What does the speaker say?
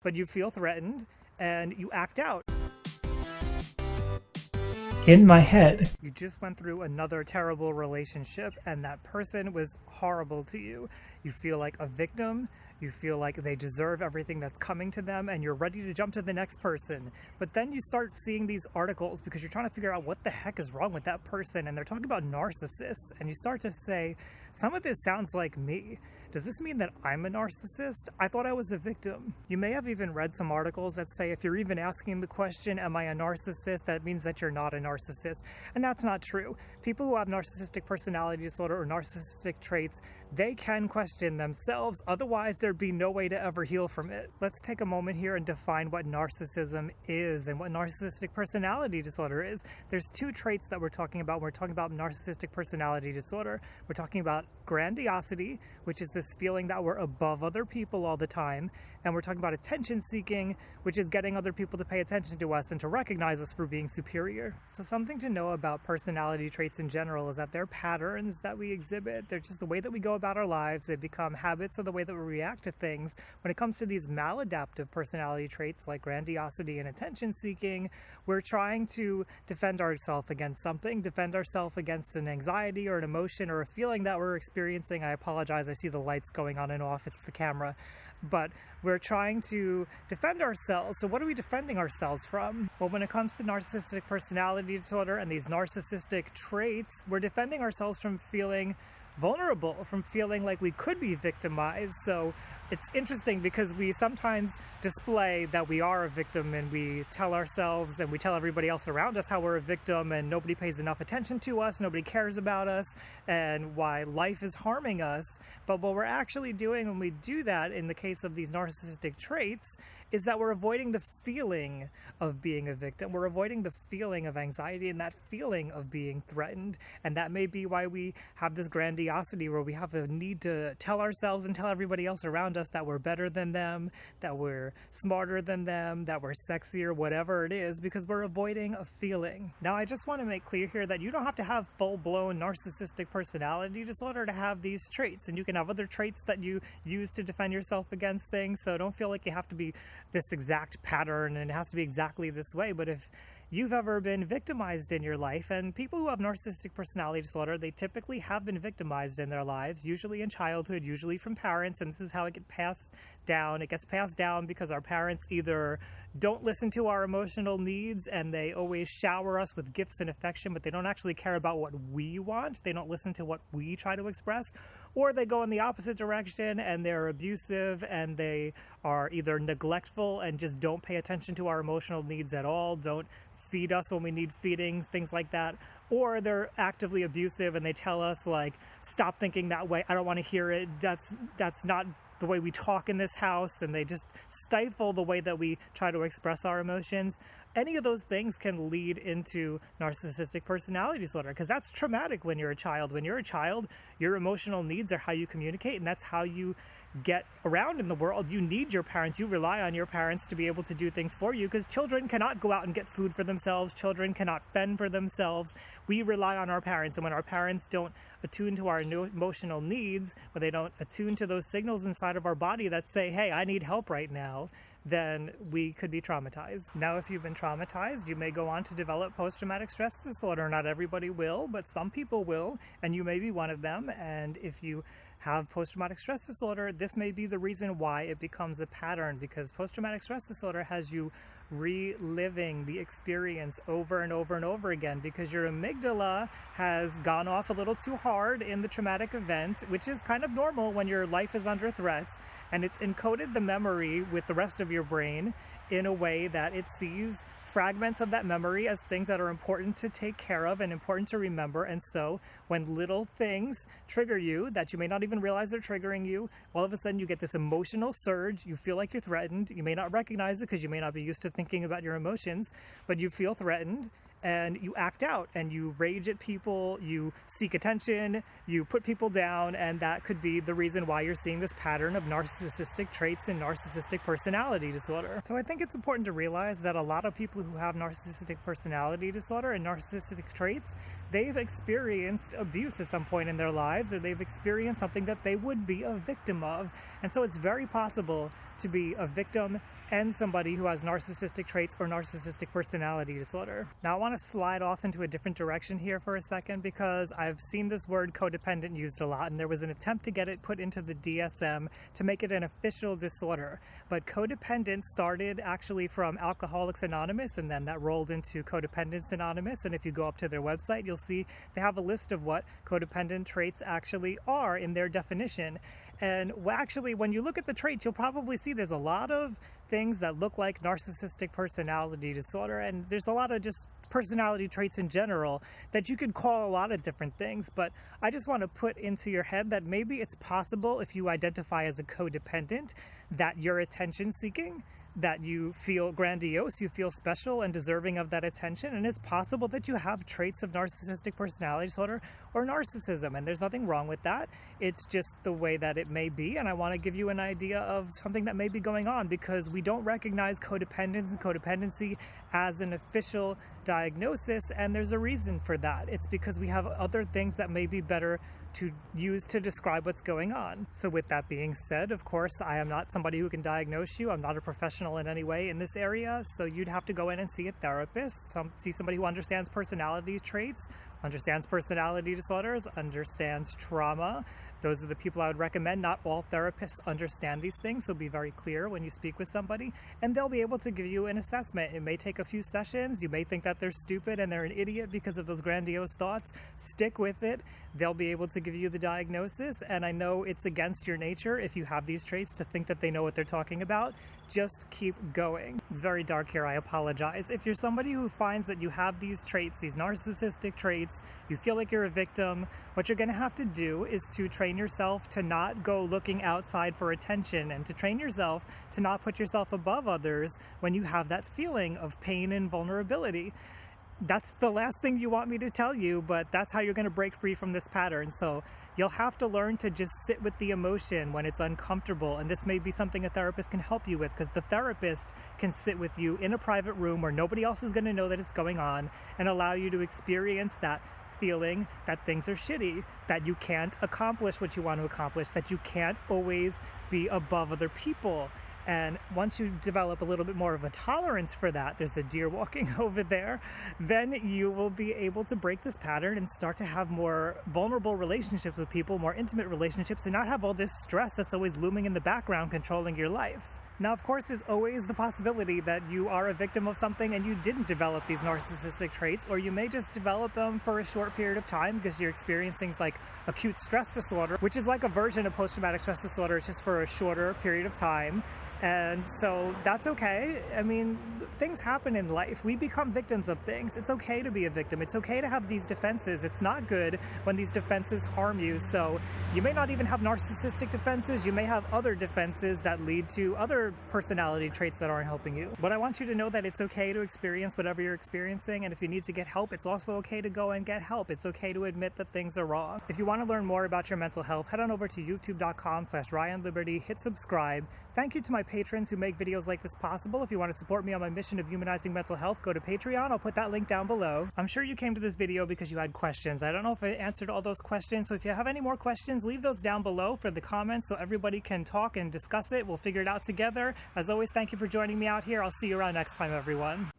but you feel threatened and you act out. In my head, you just went through another terrible relationship and that person was horrible to you. You feel like a victim. You feel like they deserve everything that's coming to them and you're ready to jump to the next person. But then you start seeing these articles because you're trying to figure out what the heck is wrong with that person, and they're talking about narcissists, and you start to say, some of this sounds like me. Does this mean that I'm a narcissist? I thought I was a victim. You may have even read some articles that say if you're even asking the question, am I a narcissist, that means that you're not a narcissist. And that's not true. People who have narcissistic personality disorder or narcissistic traits, they can question themselves. Otherwise, there'd be no way to ever heal from it. Let's take a moment here and define what narcissism is and what narcissistic personality disorder is. There's two traits that we're talking about. We're talking about narcissistic personality disorder. We're talking about grandiosity, which is this feeling that we're above other people all the time, and we're talking about attention seeking, which is getting other people to pay attention to us and to recognize us for being superior. So something to know about personality traits in general is that they're patterns that we exhibit. They're just the way that we go about our lives. They become habits of the way that we react to things. When it comes to these maladaptive personality traits like grandiosity and attention seeking, we're trying to defend ourselves against something, defend ourselves against an anxiety or an emotion or a feeling that we're experiencing. I apologize, I see the lights going on and off, it's the camera. But we're trying to defend ourselves. So what are we defending ourselves from? Well, when it comes to narcissistic personality disorder and these narcissistic traits, we're defending ourselves from feeling vulnerable, from feeling like we could be victimized. So it's interesting because we sometimes display that we are a victim and we tell ourselves and we tell everybody else around us how we're a victim and nobody pays enough attention to us, nobody cares about us, and why life is harming us. But what we're actually doing when we do that in the case of these narcissistic traits is that we're avoiding the feeling of being a victim. We're avoiding the feeling of anxiety and that feeling of being threatened. And that may be why we have this grandiosity where we have a need to tell ourselves and tell everybody else around us that we're better than them, that we're smarter than them, that we're sexier, whatever it is, because we're avoiding a feeling. Now, I just want to make clear here that you don't have to have full-blown narcissistic personality disorder to have these traits, and you can have other traits that you use to defend yourself against things, so don't feel like you have to be this exact pattern and it has to be exactly this way. But if you've ever been victimized in your life, and people who have narcissistic personality disorder, they typically have been victimized in their lives, usually in childhood, usually from parents, and this is how it gets passed down. It gets passed down because our parents either don't listen to our emotional needs and they always shower us with gifts and affection, but they don't actually care about what we want. They don't listen to what we try to express, or they go in the opposite direction and they're abusive and they are either neglectful and just don't pay attention to our emotional needs at all, don't feed us when we need feeding, things like that, or they're actively abusive and they tell us like, stop thinking that way, I don't want to hear it, that's not the way we talk in this house, and they just stifle the way that we try to express our emotions. Any of those things can lead into narcissistic personality disorder, because that's traumatic when you're a child. When you're a child, your emotional needs are how you communicate, and that's how you get around in the world. You need your parents. You rely on your parents to be able to do things for you, because children cannot go out and get food for themselves. Children cannot fend for themselves. We rely on our parents, and when our parents don't attune to our emotional needs, when they don't attune to those signals inside of our body that say, hey, I need help right now, then we could be traumatized. Now, if you've been traumatized, you may go on to develop post-traumatic stress disorder. Not everybody will, but some people will, and you may be one of them. And if you have post-traumatic stress disorder, this may be the reason why it becomes a pattern, because post-traumatic stress disorder has you reliving the experience over and over and over again, because your amygdala has gone off a little too hard in the traumatic event, which is kind of normal when your life is under threat, and it's encoded the memory with the rest of your brain in a way that it sees fragments of that memory as things that are important to take care of and important to remember. And so when little things trigger you that you may not even realize they're triggering you, all of a sudden you get this emotional surge. You feel like you're threatened. You may not recognize it because you may not be used to thinking about your emotions, but you feel threatened and you act out and you rage at people, you seek attention, you put people down, and that could be the reason why you're seeing this pattern of narcissistic traits and narcissistic personality disorder. So I think it's important to realize that a lot of people who have narcissistic personality disorder and narcissistic traits, they've experienced abuse at some point in their lives, or they've experienced something that they would be a victim of. And so it's very possible to be a victim and somebody who has narcissistic traits or narcissistic personality disorder. Now I want to slide off into a different direction here for a second, because I've seen this word codependent used a lot, and there was an attempt to get it put into the DSM to make it an official disorder. But codependence started actually from Alcoholics Anonymous, and then that rolled into Codependence Anonymous. And if you go up to their website, you'll see they have a list of what codependent traits actually are in their definition. And actually, when you look at the traits, you'll probably see there's a lot of things that look like narcissistic personality disorder, and there's a lot of just personality traits in general that you could call a lot of different things. But I just want to put into your head that maybe it's possible, if you identify as a codependent, that you're attention seeking, that you feel grandiose, you feel special and deserving of that attention, and it's possible that you have traits of narcissistic personality disorder or narcissism, and there's nothing wrong with that. It's just the way that it may be, and I want to give you an idea of something that may be going on, because we don't recognize codependence and codependency as an official diagnosis, and there's a reason for that. It's because we have other things that may be better to use to describe what's going on. So with that being said, of course, I am not somebody who can diagnose you. I'm not a professional in any way in this area, so you'd have to go in and see a therapist, see somebody who understands personality traits, understands personality disorders, understands trauma. Those are the people I would recommend. Not all therapists understand these things, so be very clear when you speak with somebody, and they'll be able to give you an assessment. It may take a few sessions. You may think that they're stupid and they're an idiot because of those grandiose thoughts. Stick with it. They'll be able to give you the diagnosis, and I know it's against your nature, if you have these traits, to think that they know what they're talking about. Just keep going. It's very dark here, I apologize. If you're somebody who finds that you have these traits, these narcissistic traits, you feel like you're a victim, what you're going to have to do is to train yourself to not go looking outside for attention, and to train yourself to not put yourself above others when you have that feeling of pain and vulnerability. That's the last thing you want me to tell you, but that's how you're going to break free from this pattern. So you'll have to learn to just sit with the emotion when it's uncomfortable, and this may be something a therapist can help you with, because the therapist can sit with you in a private room where nobody else is going to know that it's going on, and allow you to experience that feeling that things are shitty, that you can't accomplish what you want to accomplish, that you can't always be above other people. And once you develop a little bit more of a tolerance for that, there's a deer walking over there, then you will be able to break this pattern and start to have more vulnerable relationships with people, more intimate relationships, and not have all this stress that's always looming in the background controlling your life. Now, of course, there's always the possibility that you are a victim of something and you didn't develop these narcissistic traits, or you may just develop them for a short period of time because you're experiencing things like acute stress disorder, which is like a version of post-traumatic stress disorder. It's just for a shorter period of time. And so that's okay. I mean, things happen in life. We become victims of things. It's okay to be a victim. It's okay to have these defenses. It's not good when these defenses harm you. So you may not even have narcissistic defenses. You may have other defenses that lead to other personality traits that aren't helping you. But I want you to know that it's okay to experience whatever you're experiencing. And if you need to get help, it's also okay to go and get help. It's okay to admit that things are wrong. If you want to learn more about your mental health, head on over to youtube.com/RyanLiberty, hit subscribe. Thank you to my patrons who make videos like this possible. If you want to support me on my mission of humanizing mental health, go to Patreon. I'll put that link down below. I'm sure you came to this video because you had questions. I don't know if I answered all those questions, so if you have any more questions, leave those down below for the comments so everybody can talk and discuss it. We'll figure it out together. As always, thank you for joining me out here. I'll see you around next time, everyone.